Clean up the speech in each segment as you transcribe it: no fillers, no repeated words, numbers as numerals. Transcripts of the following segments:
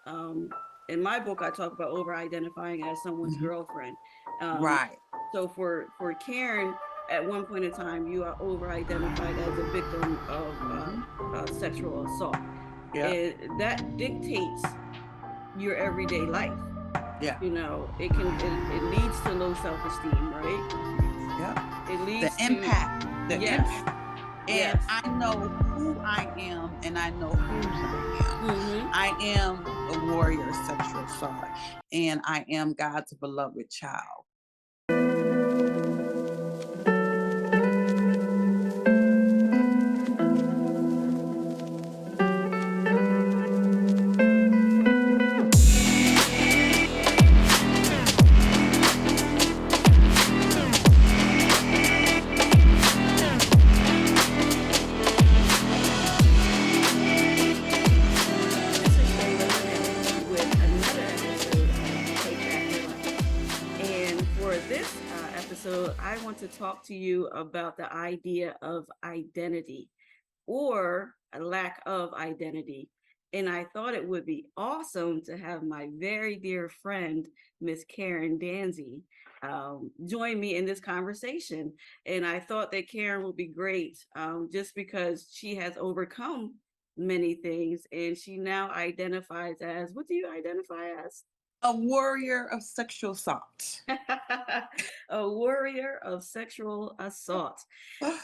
um, in my book, I talk about over identifying as someone's Mhm. girlfriend. Um, Right. so for Karen, at one point in time, you are over identified as a victim of Hmm. sexual assault, Yep. and that dictates your everyday life. Yeah. You know, it leads to low self-esteem, right? Yep. It The leads to, impact. The yes, impact. And yes. I know who I am and I know whose I am. Mm-hmm. I am a warrior of sexual assault and I am God's beloved child. This is Shayla Renee with another episode of Take Back Your Life. And for this episode, I want to talk to you about the idea of identity or a lack of identity. And I thought it would be awesome to have my very dear friend, Miss Karen Danzey, join me in this conversation. And I thought that Karen would be great just because she has overcome many things and she now identifies as, what do you identify as? A warrior of sexual assault. A warrior of sexual assault.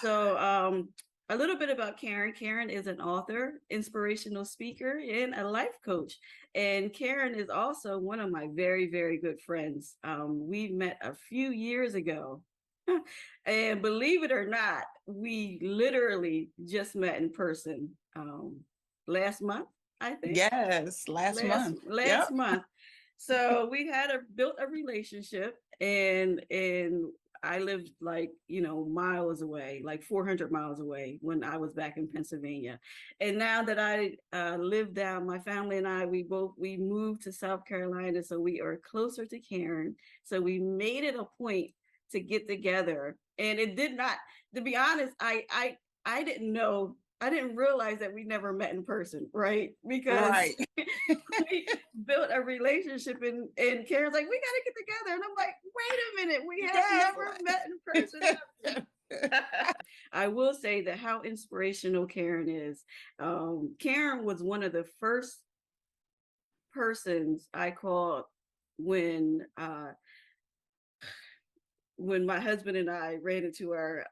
So, a little bit about Karen. Karen is an author, inspirational speaker, and a life coach. And Karen is also one of my very, very good friends. We met a few years ago. And believe it or not, we literally just met in person last month, I think. Yes, last month. Last Yep. month. So we had a built a relationship, and I lived like, miles away, like 400 miles away when I was back in Pennsylvania. And now that I live down, my family and I, we moved to South Carolina, so we are closer to Karen. So we made it a point to get together. And it did not, to be honest, I didn't know, I didn't realize that we never met in person, right? Because Right. we built a relationship, and Karen's like, we gotta get together. And I'm like, wait a minute, we have Yes. never met in person ever. I will say that how inspirational Karen is. Karen was one of the first persons I called when when my husband and I ran into our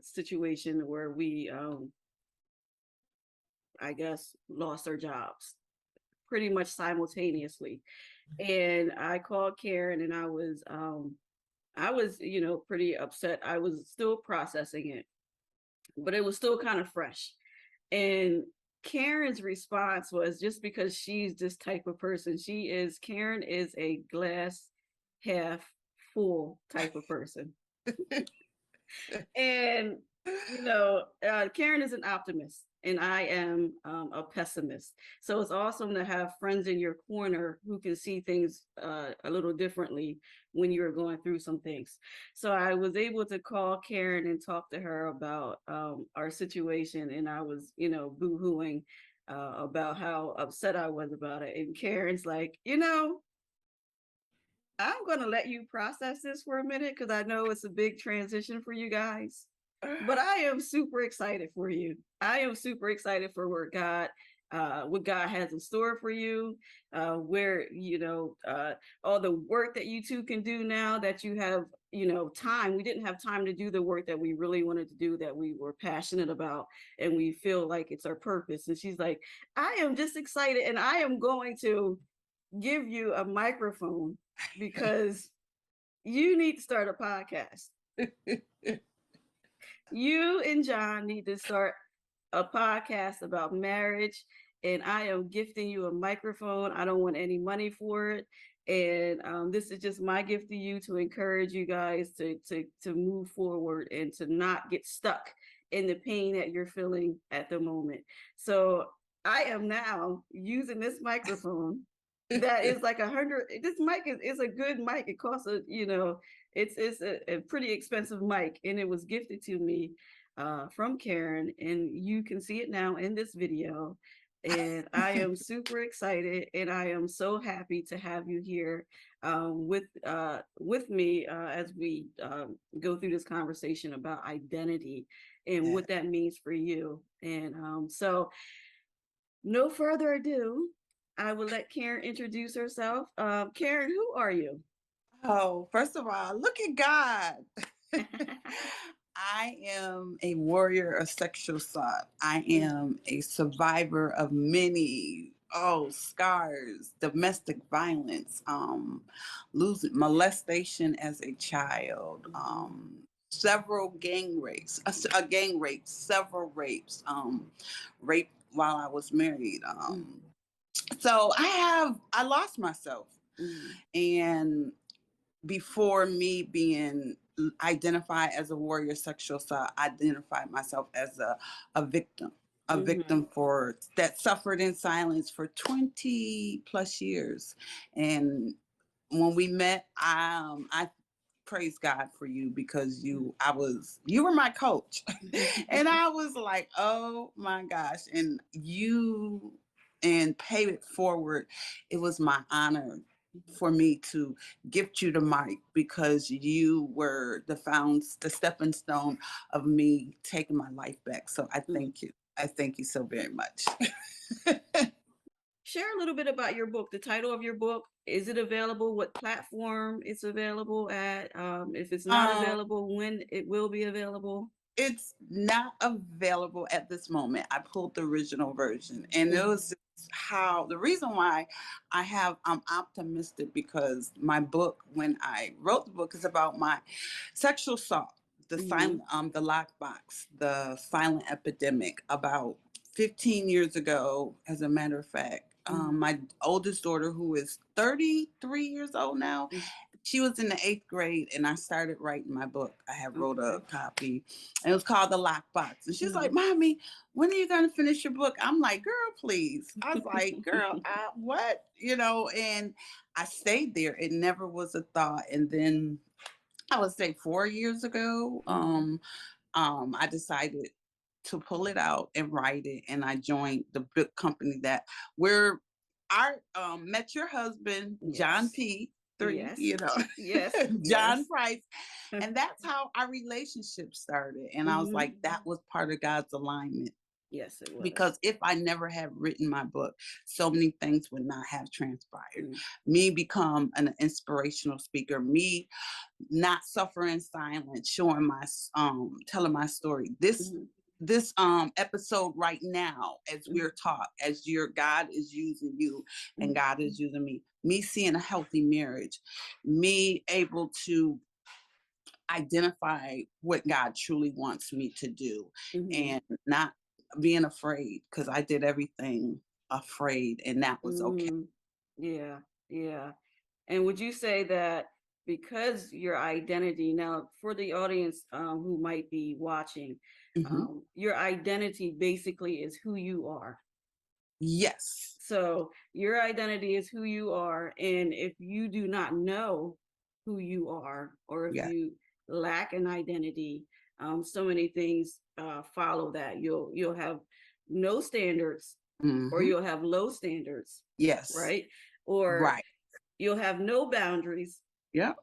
situation where we I guess lost our jobs pretty much simultaneously. And I called Karen, and I was pretty upset. I was still processing it, but it was still kind of fresh. And Karen's response was, just because she's this type of person, Karen is a glass half full type of person. And Karen is an optimist, and I am a pessimist. So it's awesome to have friends in your corner who can see things a little differently when you're going through some things. So I was able to call Karen and talk to her about our situation, and I was, boo-hooing about how upset I was about it. And Karen's like, I'm going to let you process this for a minute because I know it's a big transition for you guys. But I am super excited for you. I am super excited for what God has in store for you, where, all the work that you two can do now that you have, time. We didn't have time to do the work that we really wanted to do, that we were passionate about, and we feel like it's our purpose. And she's like, I am just excited, and I am going to give you a microphone because you need to start a podcast. You and John need to start a podcast about marriage, and I am gifting you a microphone. I don't want any money for it. And this is just my gift to you to encourage you guys to move forward and to not get stuck in the pain that you're feeling at the moment. So I am now using this microphone that is like 100. This mic is a good mic. It costs it's a pretty expensive mic, and it was gifted to me from Karen, and you can see it now in this video. And I am super excited, and I am so happy to have you here with me as we go through this conversation about identity and Yeah. what that means for you. And so, no further ado, I will let Karen introduce herself. Karen, who are you? Oh, first of all, look at God. I am a warrior of sexual assault. I am a survivor of many scars, domestic violence, losing molestation as a child, several gang rapes, several rapes, rape while I was married. So I lost myself, Mhm. and before me being identified as a warrior sexual assault, I identified myself as a victim, a Mhm. victim for that suffered in silence for 20 plus years. And when we met, I praise God for you, because you were my coach. And I was like, oh my gosh. And pay it forward, it was my honor for me to gift you the mic, because you were the stepping stone of me taking my life back. So I thank you. I thank you so very much. Share a little bit about your book, the title of your book. Is it available? What platform it's available at? If it's not um, available, when it will be available? it's not available at this moment. I pulled the original version, and it Mhm. was just how the reason why I'm optimistic, because my book, when I wrote the book, is about my sexual assault, Mhm. the lockbox, the silent epidemic, about 15 years ago. As a matter of fact, Mhm. my oldest daughter, who is 33 years old now, Mhm. she was in the 8th grade, and I started writing my book. I have wrote a Okay. copy, and it was called The Lockbox. And she's like, Mhm. "Mommy, when are you going to finish your book?" I'm like, "Girl, please." I was like, "Girl, what?" And I stayed there. It never was a thought. And then I would say 4 years ago, Mhm. I decided to pull it out and write it, and I joined the book company that where I met your husband, John Yes. P. Three, Yes. Yes. John Yes. Price, and that's how our relationship started. And I was like, Mhm. that was part of God's alignment, Yes, it was. because if I never had written my book, so many things would not have transpired. Mm. Me become an inspirational speaker, me not suffering in silence, showing my telling my story. Mhm. This episode right now, as we're taught, as your God is using you and Mhm. God is using me seeing a healthy marriage, me able to identify what God truly wants me to do, Mhm. and not being afraid, because I did everything afraid, and that was okay. Mhm. Yeah. Yeah. And would you say that because your identity, now for the audience who might be watching, Hmm. your identity basically is who you are. Yes. So your identity is who you are. And if you do not know who you are, or if Yeah. you lack an identity, so many things follow that. You'll have no standards, or Hmm. you'll have low standards, Yes. right? Or Right. you'll have no boundaries, Yep.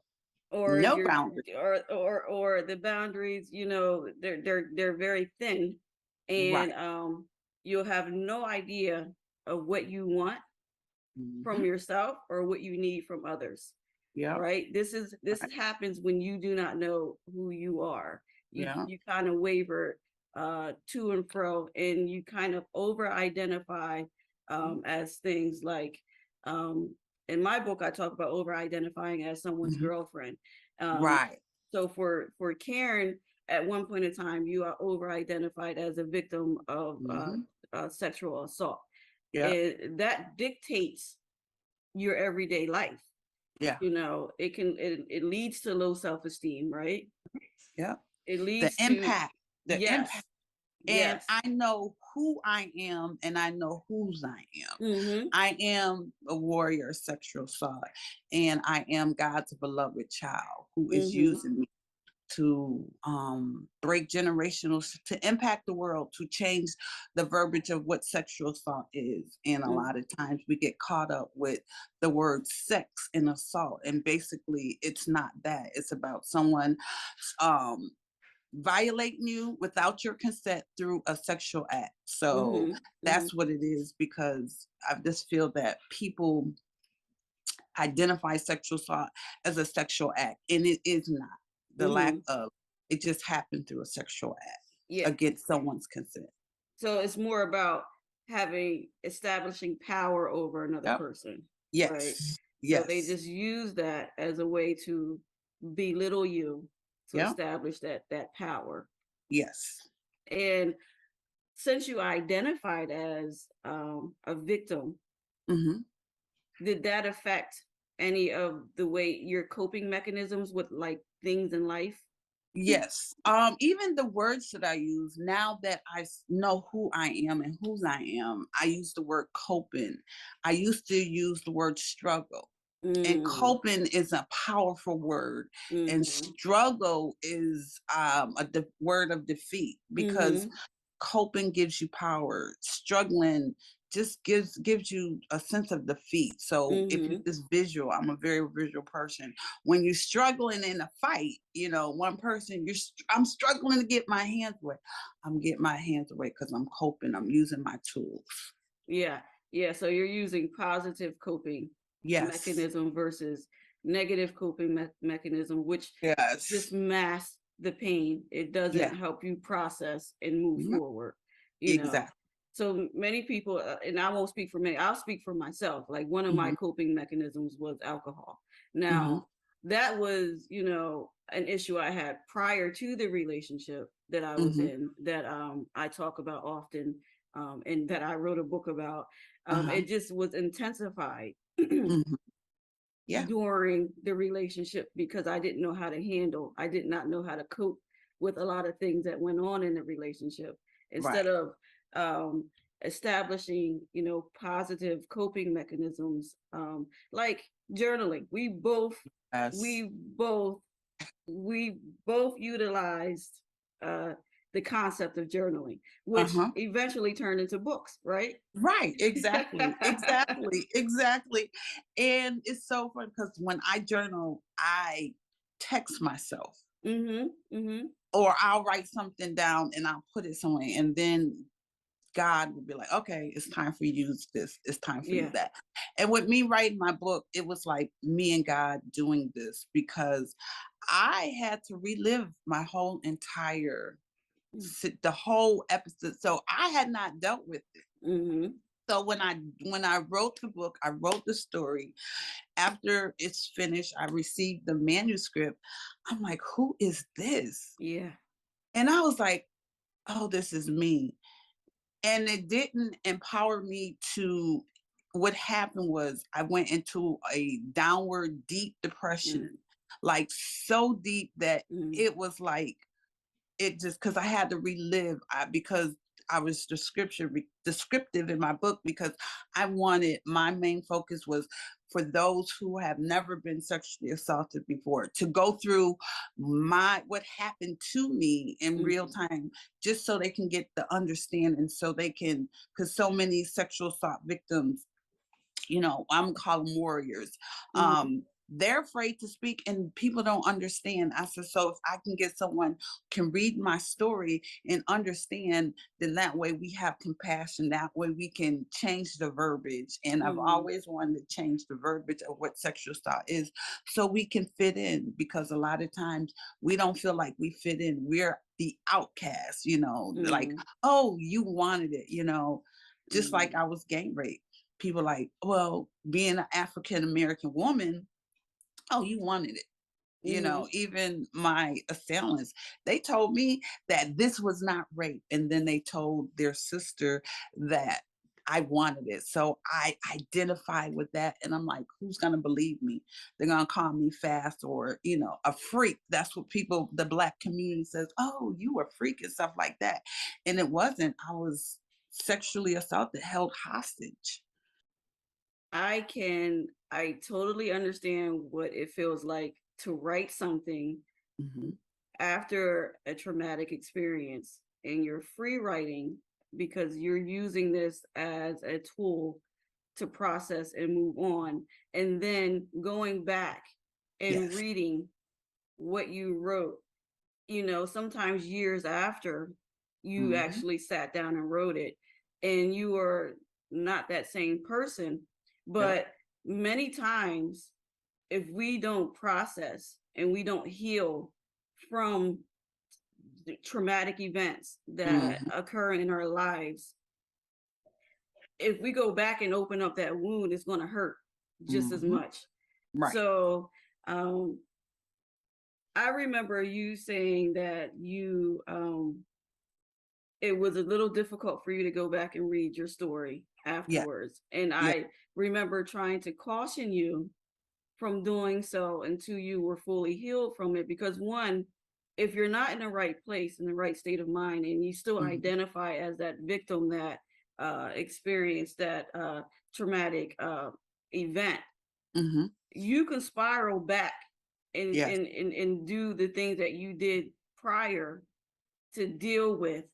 or No you're boundary. or the boundaries, they're very thin, and Right. you'll have no idea of what you want from Hmm. yourself or what you need from others. Yep. Right, this Right. happens when you do not know who you are. you Yeah. you kind of waver to and fro, and you kind of over identify Mhm. as things like, um in my book I talk about over identifying as someone's Mhm. girlfriend. um Right. so for Karen, at one point in time you are over identified as a victim of Hmm. sexual assault, Yep. and that dictates your everyday life. Yeah. It leads to low self-esteem, right? Yep. It The leads to, impact. The impact. yes, And yes. I know who I am, and I know whose I am. Mm-hmm. I am a warrior of sexual assault, and I am God's beloved child who is Mm-hmm. using me. to break generational, to impact the world, to change the verbiage of what sexual assault is. And a Mm, lot of times we get caught up with the word sex and assault, and basically it's not that. It's about someone um, violating you without your consent through a sexual act. So mhm, mhm, that's what it is, because I just feel that people identify sexual assault as a sexual act, and it is not. The lack mhm. of it just happened through a sexual act Yeah. against someone's consent. So it's more about establishing power over another Yep. person, right? Yes. So they Yes. just use that as a way to belittle you to Yep. establish that power. Yes. And since you identified as a victim, Hmm. did that affect any of the way your coping mechanisms with like things in life? Yes. Even the words that I use now that know who I am and whose I am, I use the word coping. I used to use the word struggle. And Mm, coping is a powerful word, and mm-hmm, struggle is word of defeat, because mm-hmm, coping gives you power. Struggling just gives you a sense of defeat. So if you mm-hmm. just visual, I'm a very visual person. When you're struggling in a fight, one person, I'm struggling to get my hands away. I'm getting my hands away because I'm coping. I'm using my tools. Yeah, yeah. So you're using positive coping Yes. mechanism versus negative coping mechanism, which Yes. just masks the pain. It doesn't Yeah. help you process and move Mhm. forward, you know. Exactly. So many people, and I won't speak for many, I'll speak for myself. Like one of my Mhm. coping mechanisms was alcohol. Mhm. Now, that was, an issue I had prior to the relationship that I was Mhm. in that I talk about often, and that I wrote a book about. Uh-huh. It just was intensified Mhm. Yeah. during the relationship because I did not know how to cope with a lot of things that went on in the relationship. Instead Right. of um, establishing, positive coping mechanisms, like journaling, Yes. we both, we both utilized uh, the concept of journaling, which Uh-huh. eventually turned into books, right? Right. Exactly. Exactly. Exactly. And it's so fun because when I journal, I text myself, Mm-hmm. Mm-hmm. or I'll write something down and I'll put it somewhere, and then God will be like, okay, it's time for you to use this. It's time for you Yeah. that. And with me writing my book, it was like me and God doing this, because I had to relive my whole entire the whole episode. So I had not dealt with it. Mm-hmm. So when I wrote the book, I wrote the story. After it's finished, I received the manuscript. I'm like, who is this? Yeah. And I was like, oh, this is me. And it didn't empower me to. What happened was I went into a downward deep Mm, depression, like so deep that mm, it was like, it just, because I had to relive, because I was descriptive in my book, because my main focus was for those who have never been sexually assaulted before to go through what happened to me in real mhm, time, just so they can get the understanding, so they can, because so many sexual assault victims, I'm call them warriors. mhm, They're afraid to speak and people don't understand. I said, so if I can get someone can read my story and understand, then that way we have compassion. That way we can change the verbiage. And I've mhm, always wanted to change the verbiage of what sexual assault is, so we can fit in, because a lot of times we don't feel like we fit in. We're the outcast, like, mhm, oh, you wanted it, just like mhm, I was gang raped. People like, well, being an African American woman, oh, you wanted it. mhm. Even my assailants, they told me that this was not rape. And then they told their sister that I wanted it. So I identified with that. And I'm like, who's going to believe me? They're going to call me fast, or, a freak. That's what the Black community says. Oh, you a freak and stuff like that. And it wasn't. I was sexually assaulted, held hostage. I totally understand what it feels like to write something Mhm. after a traumatic experience and you're free writing because you're using this as a tool to process and move on, and then going back and Yes. reading what you wrote, sometimes years after you Hmm. actually sat down and wrote it, and you are not that same person. Yep. But many times, if we don't process and we don't heal from the traumatic events that Hmm. occur in our lives, if we go back and open up that wound, it's going to hurt just as Hmm. much. Right. So, um, I remember you saying that it was a little difficult for you to go back and read your story Yeah. afterwards. And Yeah. I remember trying to caution you from doing so until you were fully healed from it. Because one, if you're not in the right place, in the right state of mind, and you still Hmm. identify as that victim that experienced that traumatic event, Hmm. you can spiral back and, Yes. and, and, and do the things that you did prior to deal with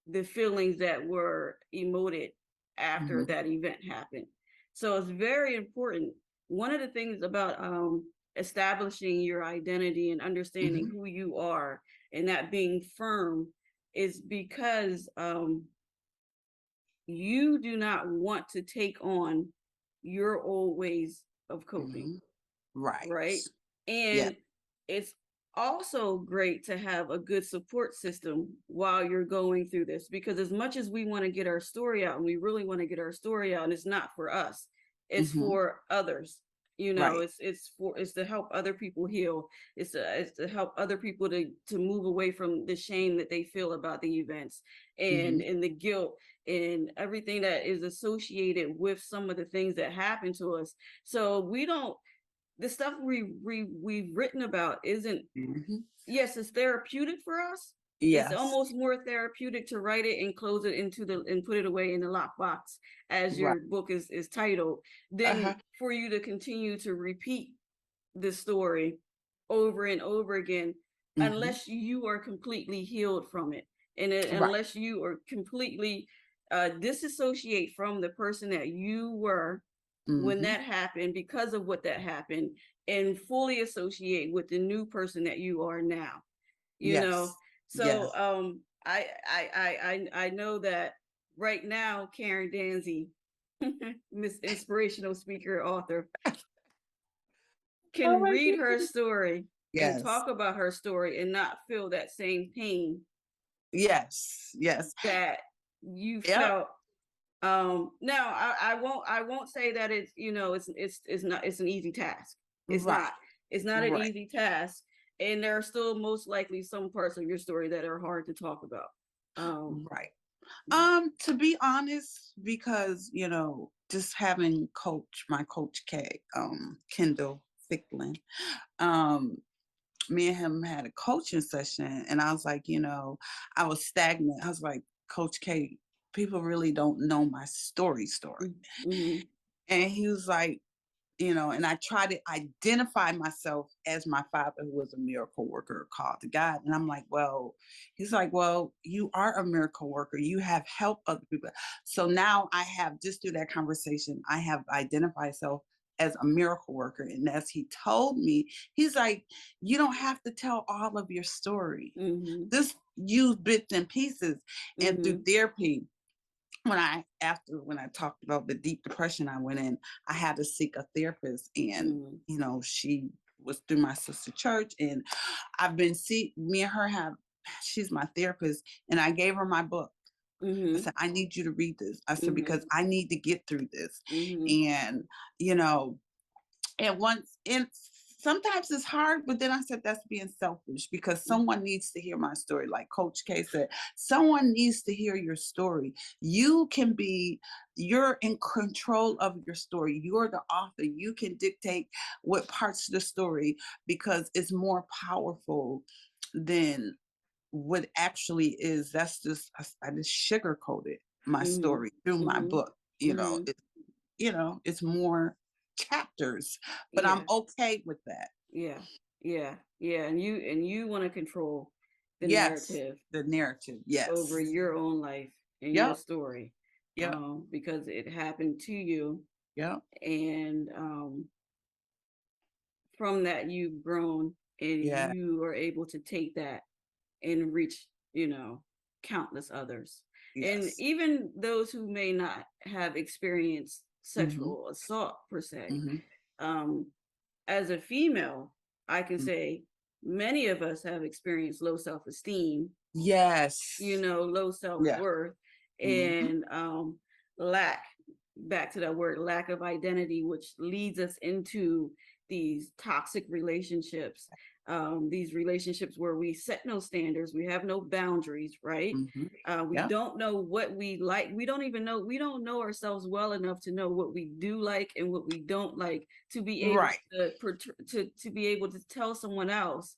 the feelings that were emoted after Hmm. that event happened. So it's very important. One of the things about establishing your identity and understanding Hmm. who you are and that being firm is because you do not want to take on your old ways of coping, Hmm. Right. right? Yeah. And it's also great to have a good support system while you're going through this, because as much as we want to get our story out, and we really want to get our story out, and it's not for us, it's Hmm. for others. Right. It's to help other people heal. It's to help other people to move away from the shame that they feel about the events, Hmm. and the guilt and everything that is associated with some of the things that happen to us. So we don't the stuff we've written about isn't, Hmm. yes, it's therapeutic for us. It's Yes. almost more therapeutic to write it and close it into the and put it away in the lockbox as Right. your book is titled, than Uh-huh. for you to continue to repeat the story over and over again, Hmm. unless you are completely healed from it, and Right. unless you are completely disassociate from the person that you were when Hmm. that happened, because of what that happened, and fully associate with the new person that you are now. you know Yes. so Yes. I know that right now Karen Danzey, Miss Inspirational Speaker, Author, Oh can my read her goodness. story and Yes. talk about her story and not feel that same pain Yes. Yes. that you Yep. felt. Now I won't say that it's not, it's an easy task. It's Right. not. It's not an Right. easy task, and there are still most likely some parts of your story that are hard to talk about. Um, Right. To be honest, because just having my coach K, Kendall Thicklin, um, me and him had a coaching session, and I was like, I was stagnant. I was like, Coach K, people really don't know my story. mm-hmm, And he was like, and I try to identify myself as my father, who was a miracle worker called to God. And I'm like, well, he's like, well, you are a miracle worker. You have helped other people. So now I have, just through that conversation, I have identified myself as a miracle worker. And as he told me, he's like, you don't have to tell all of your story. mm-hmm, Just use bits and pieces. And through mm-hmm, therapy, when I talked about the deep depression I went in, I had to seek a therapist, and mm-hmm, she was through my sister church, and me and her have, she's my therapist, and I gave her my book. I mm-hmm, said, I need you to read this. I said, mm-hmm, because I need to get through this. mm-hmm, And you know and once and sometimes it's hard, but then I said that's being selfish, because someone needs to hear my story. Like Coach K said, someone needs to hear your story. You're in control of your story. You're the author. You can dictate what parts of the story, because it's more powerful than what actually is. That's just, I just sugarcoated my mm-hmm, story through my mm-hmm, book. mm-hmm. It's more chapters, but I'm Yeah, okay with that. yeah. Yeah, yeah, and you want to control the Yes, narrative the narrative. over Yes. your own life and your Yep. story, Yep. because it happened to you, Yep. and from that you've grown, and Yeah. you are able to take that and reach, countless others, and Yes. even those who may not have experienced Mm-hmm. sexual assault per se. Mm-hmm. Um, as a female, I can say many of us have experienced low self-esteem, Yes. low Yeah. self-worth, Mm-hmm. and lack, back to that word, lack of identity, which leads us into these toxic relationships, these relationships where we set no standards, we have no boundaries, right? Mm-hmm. We Yeah. don't know what we like. We don't know ourselves well enough to know what we do like and what we don't like, to be able Right. to be able to tell someone else,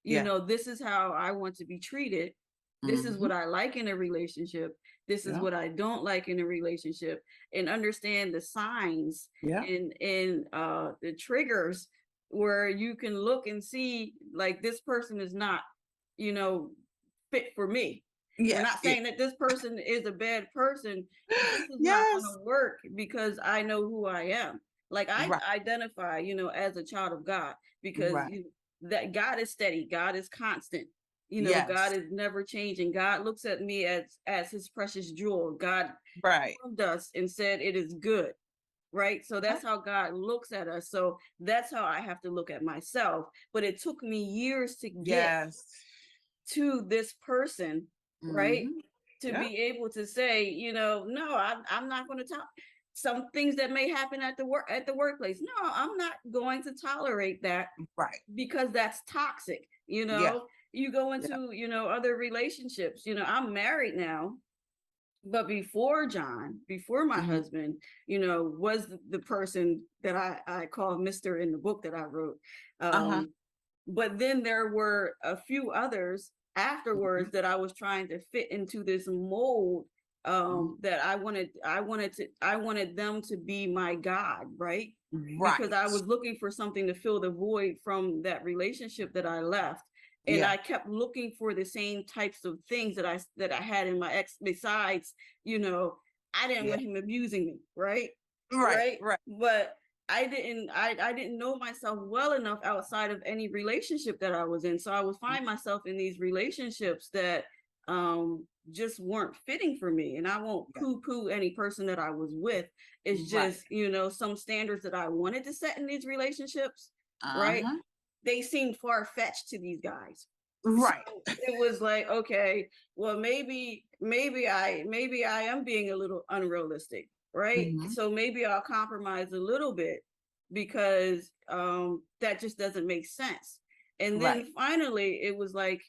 Yeah. this is how I want to be treated. This is Mm-hmm. what I like in a relationship. This is Yeah. what I don't like in a relationship, and understand the signs Yeah. and the triggers where you can look and see, like, this person is not, you know, fit for me. We're Yeah. not Yeah. saying that this person is a bad person. This is not going Yes. to work because I know who I am. Like, I Right. identify, as a child of God, because Right. that God is steady, God is constant. God Yes. is never changing. God looks at me as his precious jewel. God Right. formed us and said it is good, right? So Right. that's how God looks at us. So that's how I have to look at myself. But it took me years to get Yes. to this person, right? Mm-hmm. To Yeah. be able to say, no, I'm not going to talk. Some things that may happen at the workplace. No, I'm not going to tolerate that, Right. because that's toxic. Yeah. You go Yeah. into, other relationships. I'm married now, but before my Mm-hmm. husband, was the person that I call Mr. in the book that I wrote. Uh-huh. But then there were a few others Mm-hmm. afterwards that I was trying to fit into this mold, that I wanted them to be my God, right? Because I Right. was looking for something to fill the void from that relationship that I left. And Yeah. I kept looking for the same types of things that I had in my ex, besides, I didn't Yeah. want him abusing me, right? Right. Right. Right. But I didn't know myself well enough outside of any relationship that I was in. So I would find myself in these relationships that just weren't fitting for me. And I won't Yeah. poo-poo any person that I was with. It's Right. just, some standards that I wanted to set in these relationships, right? Uh-huh. They seemed far-fetched to these guys. So Right. it was like, okay, well, maybe I am being a little unrealistic, right? Mm-hmm. So maybe I'll compromise a little bit, because that just doesn't make sense. And Right. then finally it was like,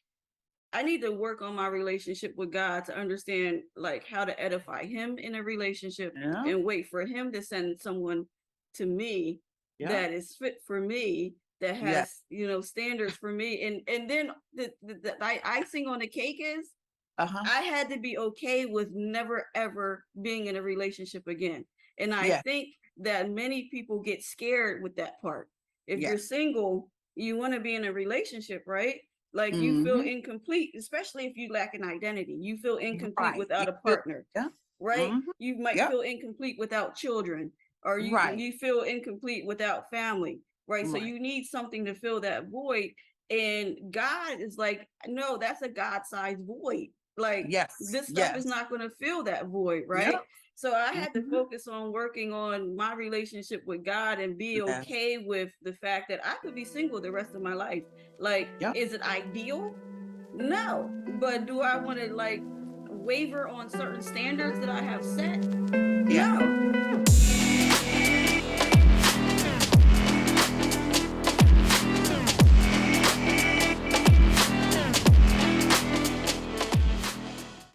I need to work on my relationship with God to understand, like, how to edify him in a relationship, Yeah. and wait for him to send someone to me Yeah. that is fit for me, that Yeah. has, standards for me. And then the icing on the cake is, Uh-huh. I had to be okay with never ever being in a relationship again. And I Yeah. think that many people get scared with that part. If you're Yes. single, you want to be in a relationship, right? Like, you feel Mm-hmm. incomplete, especially if you lack an identity. You feel incomplete Right. You without a feel, partner, yeah. right? Mm-hmm. You might Yep. feel incomplete without children, or you Right. you feel incomplete without family, right? So Right. you need something to fill that void. And God is like, no, that's a God-sized void. Like, Yes. this stuff is Yes. not going to fill that void, right? Yep. So I had to Mm-hmm. focus on working on my relationship with God, and be Yes. okay with the fact that I could be single the rest of my life. Like, Yep. is it ideal? No. But do I want to, like, waver on certain standards that I have set?